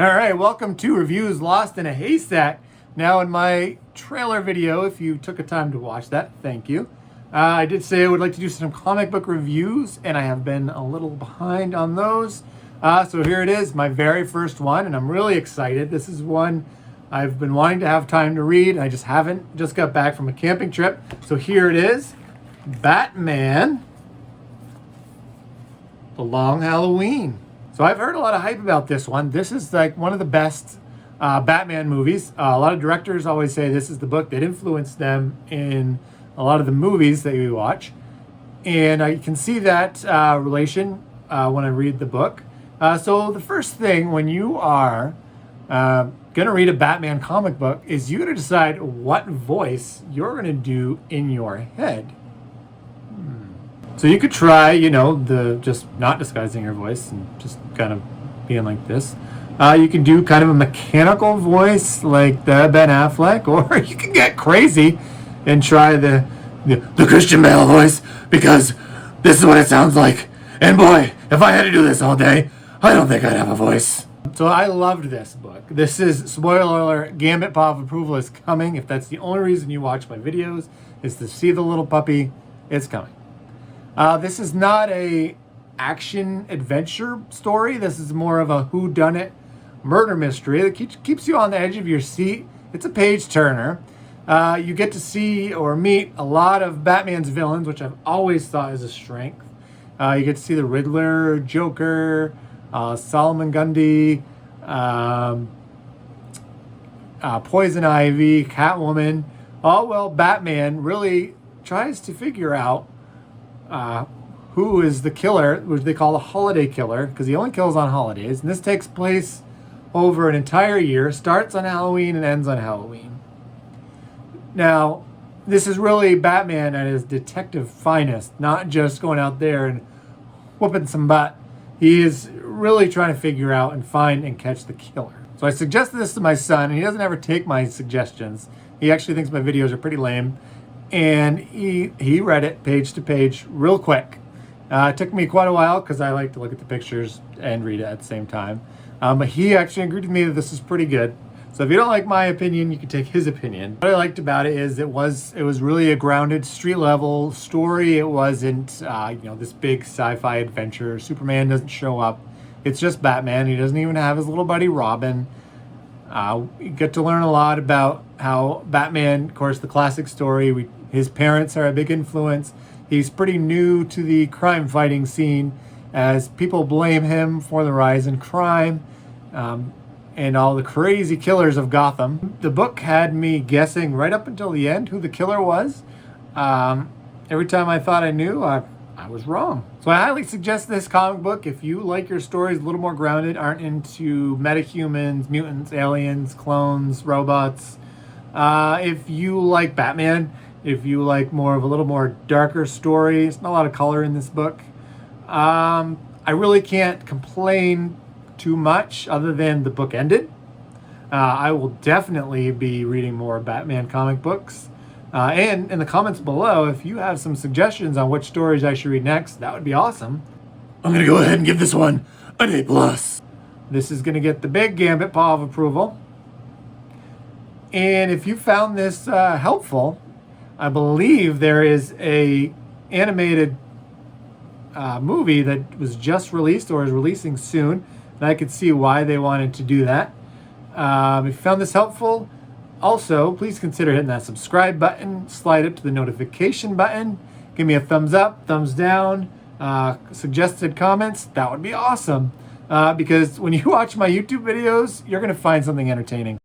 All right, welcome to Reviews Lost in a Haystack. Now in my trailer video, if you took a time to watch that, thank you. I did say I would like to do some comic book reviews, and I have been a little behind on those. So here it is, my very first one, and I'm really excited. This is one I've been wanting to have time to read, and I just haven't. Just got back from a camping trip. So here it is, Batman: The Long Halloween. So I've heard a lot of hype about this one. This is like one of the best Batman movies. A lot of directors always say this is the book that influenced them in a lot of the movies that we watch. And I can see that relation when I read the book. So the first thing when you are going to read a Batman comic book is you got to decide what voice you're going to do in your head. So you could try, just not disguising your voice and just kind of being like this. You can do kind of a mechanical voice like the Ben Affleck, or you can get crazy and try the Christian Bale voice, because this is what it sounds like. And boy, if I had to do this all day, I don't think I'd have a voice. So I loved this book. This is, spoiler alert, Gambit Paw of Approval is coming. If that's the only reason you watch my videos is to see the little puppy, it's coming. This is not a action adventure story. This is more of a whodunit murder mystery that keeps you on the edge of your seat. It's a page turner. You get to see or meet a lot of Batman's villains, which I've always thought is a strength. You get to see the Riddler, Joker, Solomon Grundy, Poison Ivy, Catwoman. All while Batman really tries to figure out who is the killer, which they call a holiday killer, because he only kills on holidays. And this takes place over an entire year, starts on Halloween and ends on Halloween. Now, this is really Batman at his detective finest, not just going out there and whooping some butt. He is really trying to figure out and find and catch the killer. So I suggested this to my son, and he doesn't ever take my suggestions. He actually thinks my videos are pretty lame. And he read it page to page real quick. It took me quite a while because I like to look at the pictures and read it at the same time. But he actually agreed with me that this is pretty good. So if you don't like my opinion, you can take his opinion. What I liked about it is it was really a grounded street level story. It wasn't this big sci-fi adventure. Superman doesn't show up. It's just Batman. He doesn't even have his little buddy Robin. You get to learn a lot about how Batman, of course, the classic story, his parents are a big influence. He's pretty new to the crime fighting scene as people blame him for the rise in crime and all the crazy killers of Gotham. The book had me guessing right up until the end who the killer was. Every time I thought I knew, I was wrong. So I highly suggest this comic book if you like your stories a little more grounded, aren't into metahumans, mutants, aliens, clones, robots. If you like Batman, if you like more of a little more darker story, there's not a lot of color in this book. I really can't complain too much other than the book ended. I will definitely be reading more Batman comic books. And in the comments below, if you have some suggestions on which stories I should read next, that would be awesome. I'm going to go ahead and give this one an A+. This is going to get the big Gambit Paw of Approval. And if you found this helpful, I believe there is a animated movie that was just released or is releasing soon, and I could see why they wanted to do that. If you found this helpful, also, please consider hitting that subscribe button, slide up to the notification button, give me a thumbs up, thumbs down, suggested comments. That would be awesome, because when you watch my YouTube videos, you're going to find something entertaining.